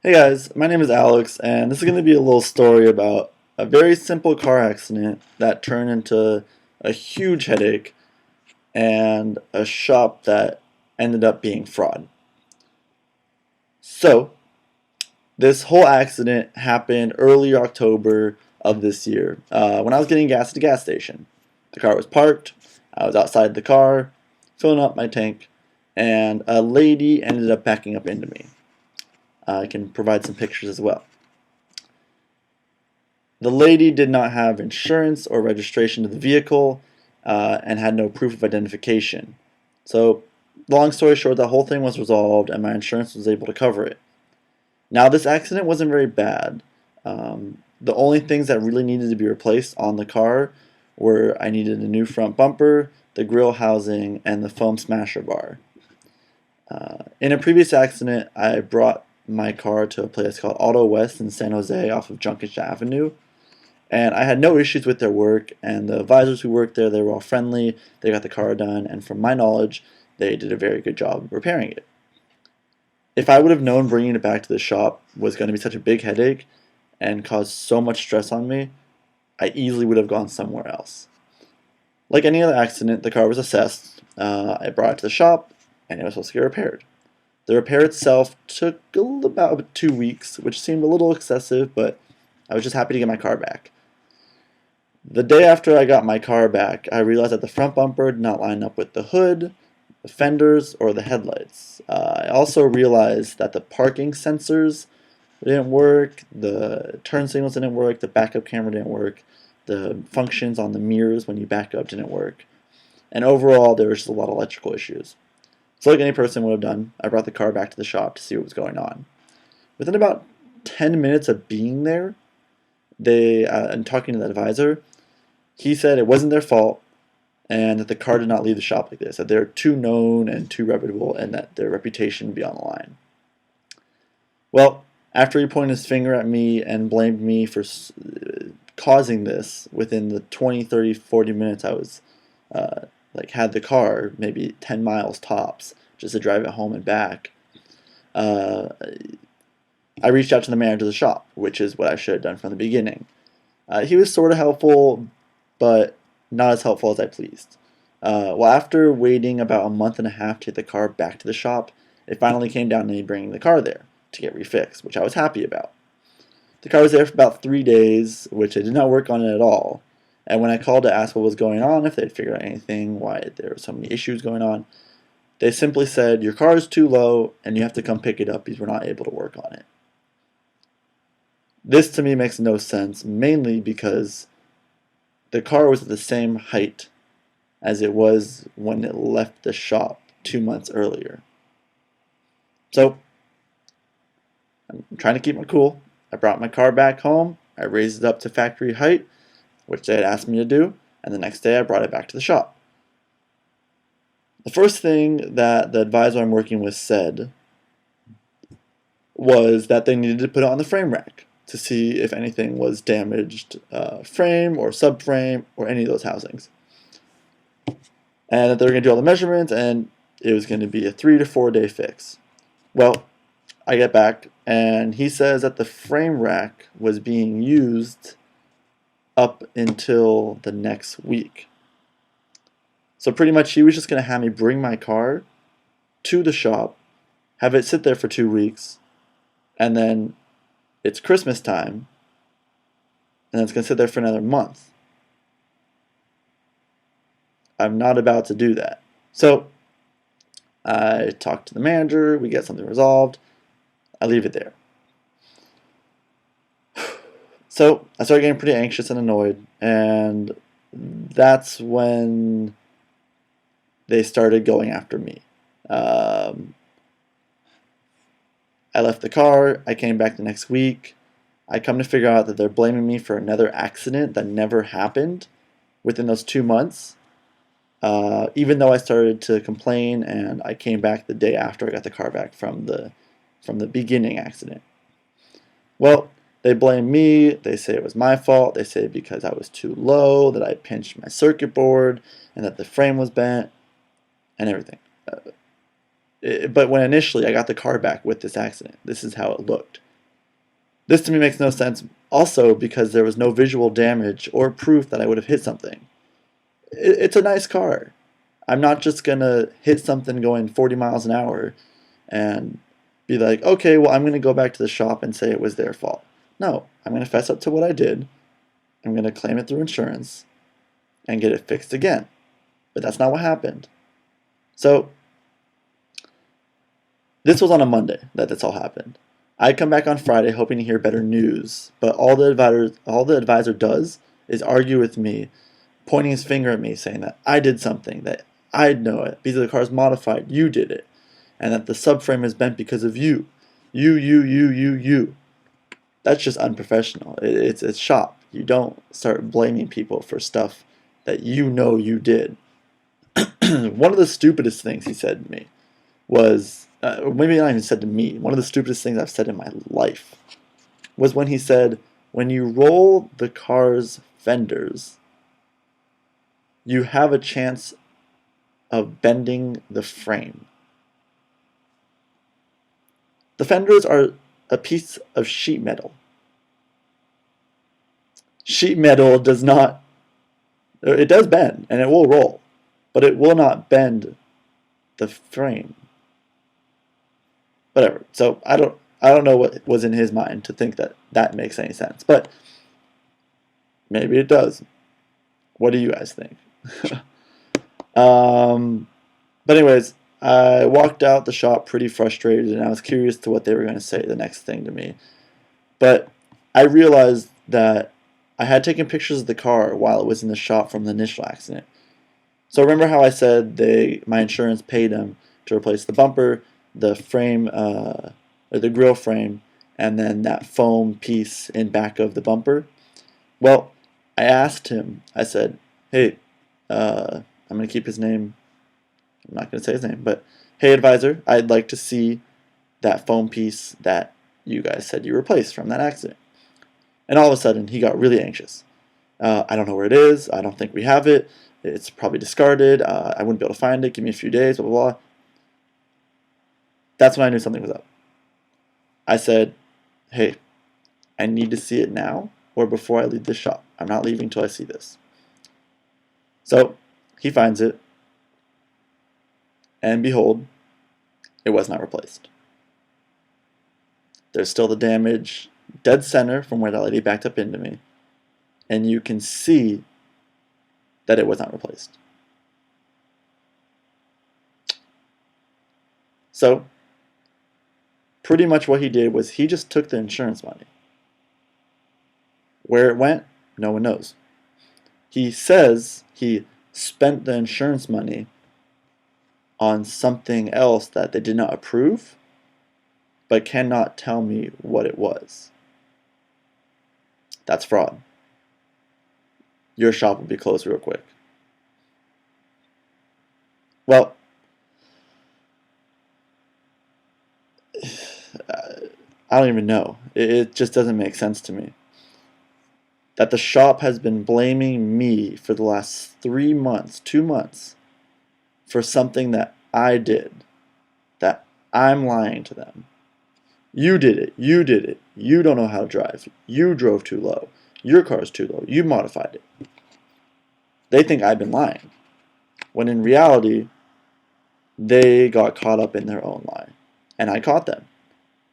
Hey guys, my name is Alex, and this is going to be a little story about a very simple car accident that turned into a huge headache and a shop that ended up being fraud. So, this whole accident happened early October of this year when I was getting gas at a gas station. The car was parked, I was outside the car, filling up my tank, and a lady ended up backing up into me. I can provide some pictures as well. The lady did not have insurance or registration to the vehicle and had no proof of identification. So, long story short, the whole thing was resolved and my insurance was able to cover it. Now, this accident wasn't very bad. The only things that really needed to be replaced on the car were I needed a new front bumper, the grill housing, and the foam smasher bar. In a previous accident, I brought my car to a place called Auto West in San Jose off of Junction Avenue. And I had no issues with their work, and the advisors who worked there, they were all friendly, they got the car done, and from my knowledge, they did a very good job repairing it. If I would have known bringing it back to the shop was going to be such a big headache and cause so much stress on me, I easily would have gone somewhere else. Like any other accident, the car was assessed, I brought it to the shop, and it was supposed to get repaired. The repair itself took about 2 weeks, which seemed a little excessive, but I was just happy to get my car back. The day after I got my car back, I realized that the front bumper did not line up with the hood, the fenders, or the headlights. I also realized that the parking sensors didn't work, the turn signals didn't work, the backup camera didn't work, the functions on the mirrors when you back up didn't work, and overall there was just a lot of electrical issues. So like any person would have done, I brought the car back to the shop to see what was going on. Within about 10 minutes of being there, and talking to the advisor, he said it wasn't their fault and that the car did not leave the shop like this, that they're too known and too reputable and that their reputation would be on the line. Well, after he pointed his finger at me and blamed me for causing this within the 20, 30, 40 minutes I was had the car, maybe 10 miles tops, just to drive it home and back, uh, I reached out to the manager of the shop, which is what I should have done from the beginning. He was sort of helpful, but not as helpful as I pleased. Well, after waiting about a month and a half to get the car back to the shop, it finally came down to me bringing the car there to get refixed, which I was happy about. The car was there for about 3 days, which they did not work on it at all. And when I called to ask what was going on, if they'd figured out anything, why there were so many issues going on, they simply said, your car is too low and you have to come pick it up because we're not able to work on it. This to me makes no sense, mainly because the car was at the same height as it was when it left the shop 2 months earlier. So, I'm trying to keep my cool. I brought my car back home, I raised it up to factory height, which they had asked me to do, and the next day I brought it back to the shop. The first thing that the advisor I'm working with said was that they needed to put it on the frame rack to see if anything was damaged, frame or subframe or any of those housings. And that they were going to do all the measurements and it was going to be a 3 to 4 day fix. Well, I get back and he says that the frame rack was being used up until the next week. So pretty much he was just going to have me bring my car to the shop, have it sit there for 2 weeks, and then it's Christmas time, and it's going to sit there for another month. I'm not about to do that. So I talk to the manager, we get something resolved, I leave it there. So I started getting pretty anxious and annoyed, and that's when they started going after me. I left the car, I came back the next week. I come to figure out that they're blaming me for another accident that never happened within those 2 months. Even though I started to complain and I came back the day after I got the car back from the beginning accident. Well, they blame me, they say it was my fault, they say because I was too low, that I pinched my circuit board, and that the frame was bent, and everything. But when initially I got the car back with this accident, this is how it looked. This to me makes no sense also because there was no visual damage or proof that I would have hit something. It's a nice car. I'm not just going to hit something going 40 miles an hour and be like, okay, well, I'm going to go back to the shop and say it was their fault. No, I'm going to fess up to what I did. I'm going to claim it through insurance and get it fixed again. But that's not what happened. So this was on a Monday that this all happened. I come back on Friday hoping to hear better news, but all the advisor does is argue with me, pointing his finger at me, saying that I did something, that I know it, because the car's modified, you did it, and that the subframe is bent because of you. You. That's just unprofessional. It's shop. You don't start blaming people for stuff that you know you did. One of the stupidest things he said to me was, maybe not even said to me, one of the stupidest things I've said in my life was when he said, when you roll the car's fenders, you have a chance of bending the frame. The fenders are a piece of sheet metal. Sheet metal does not, it does bend and it will roll, but it will not bend the frame. Whatever. So I don't know what was in his mind to think that that makes any sense, but maybe it does. What do you guys think? But anyways, I walked out the shop pretty frustrated, and I was curious to what they were going to say the next thing to me. But I realized that I had taken pictures of the car while it was in the shop from the initial accident. So remember how I said my insurance paid them to replace the bumper, the frame, or the grill frame, and then that foam piece in back of the bumper? Well, I asked him, I said, hey, I'm going to keep his name, I'm not going to say his name, but hey, advisor, I'd like to see that foam piece that you guys said you replaced from that accident. And all of a sudden, he got really anxious. I don't know where it is. I don't think we have it. It's probably discarded. I wouldn't be able to find it. Give me a few days, blah, blah, blah. That's when I knew something was up. I said, hey, I need to see it now or before I leave this shop. I'm not leaving until I see this. So he finds it, and behold, it was not replaced. There's still the damage dead center from where that lady backed up into me, and you can see that it was not replaced. So pretty much what he did was he just took the insurance money. Where it went, no one knows. He says he spent the insurance money on something else that they did not approve, but cannot tell me what it was. That's fraud. Your shop will be closed real quick. Well, I don't even know. It just doesn't make sense to me. That the shop has been blaming me for the last 3 months, 2 months, for something that I did, that I'm lying to them. You did it. You did it. You don't know how to drive. You drove too low. Your car's too low. You modified it. They think I've been lying, when in reality, they got caught up in their own lie. And I caught them.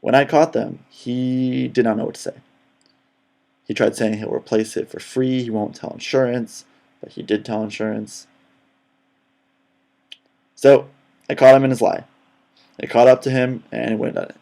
When I caught them, he did not know what to say. He tried saying he'll replace it for free, he won't tell insurance, but he did tell insurance. So I caught him in his lie. I caught up to him and went on it.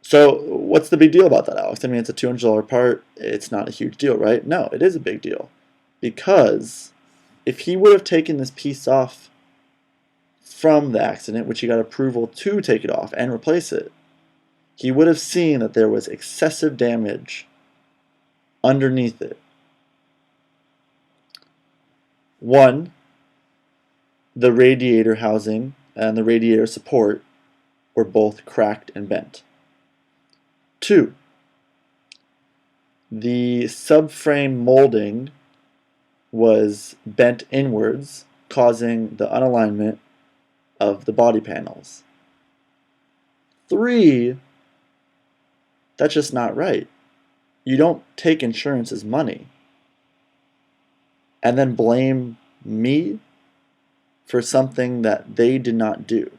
So what's the big deal about that, Alex? I mean, it's a $200 part. It's not a huge deal, right? No, it is a big deal. Because if he would have taken this piece off from the accident, which he got approval to take it off and replace it, he would have seen that there was excessive damage underneath it. One, the radiator housing and the radiator support were both cracked and bent. Two, the subframe molding was bent inwards, causing the unalignment of the body panels. Three, That's just not right. You don't take insurance as money and then blame me for something that they did not do.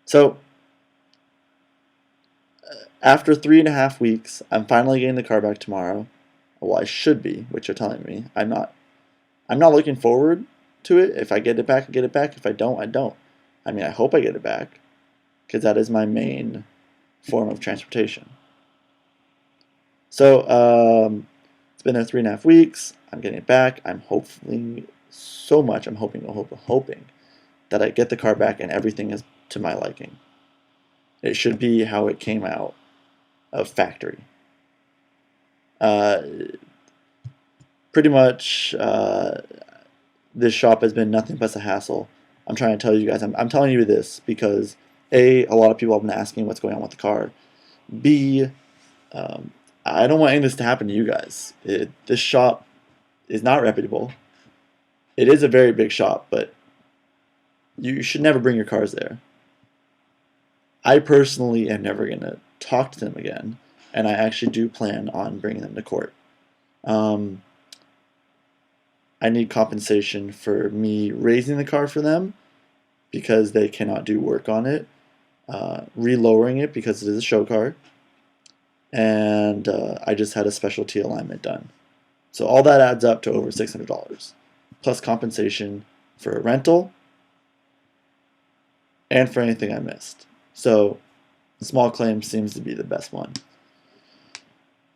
So after 3.5 weeks, I'm finally getting the car back tomorrow. Well, I should be, which you're telling me. I'm not looking forward to it. If I get it back, I get it back. If I don't, I don't. I mean, I hope I get it back, because that is my main form of transportation. So it's been there 3.5 weeks. I'm getting it back. I'm hoping so much. I'm hoping that I get the car back and everything is to my liking. It should be how it came out of factory. Pretty much, this shop has been nothing but a hassle. I'm trying to tell you guys. I'm telling you this because A, a lot of people have been asking what's going on with the car. B, I don't want any of this to happen to you guys. This shop is not reputable. It is a very big shop, but you should never bring your cars there. I personally am never going to talk to them again, and I actually do plan on bringing them to court. I need compensation for me raising the car for them because they cannot do work on it, re-lowering it because it is a show car, and I just had a specialty alignment done. So all that adds up to over $600, plus compensation for a rental and for anything I missed. So small claim seems to be the best one.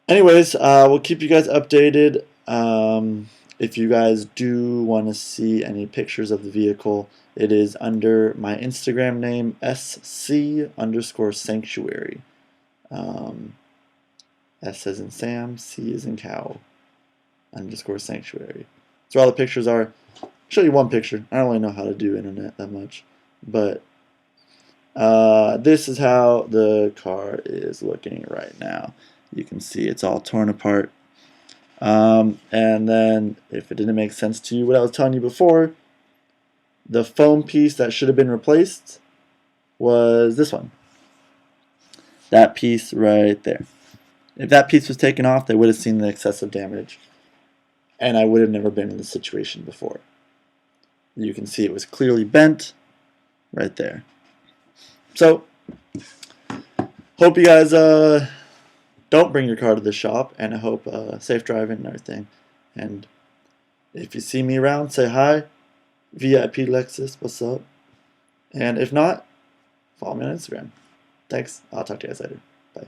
Anyways, we'll keep you guys updated. If you guys do want to see any pictures of the vehicle, it is under my Instagram name, SC_sanctuary. S as in Sam, C as in cow, _sanctuary. So all the pictures are. I'll show you one picture. I don't really know how to do internet that much, but this is how the car is looking right now. You can see it's all torn apart. And then, if it didn't make sense to you what I was telling you before, the foam piece that should have been replaced was this one. That piece right there. If that piece was taken off, they would have seen the excessive damage, and I would have never been in this situation before. You can see it was clearly bent right there. So, hope you guys don't bring your car to the shop, and I hope safe driving and everything. And if you see me around, say hi. VIP Lexus, what's up? And if not, follow me on Instagram. Thanks. I'll talk to you guys later. Bye.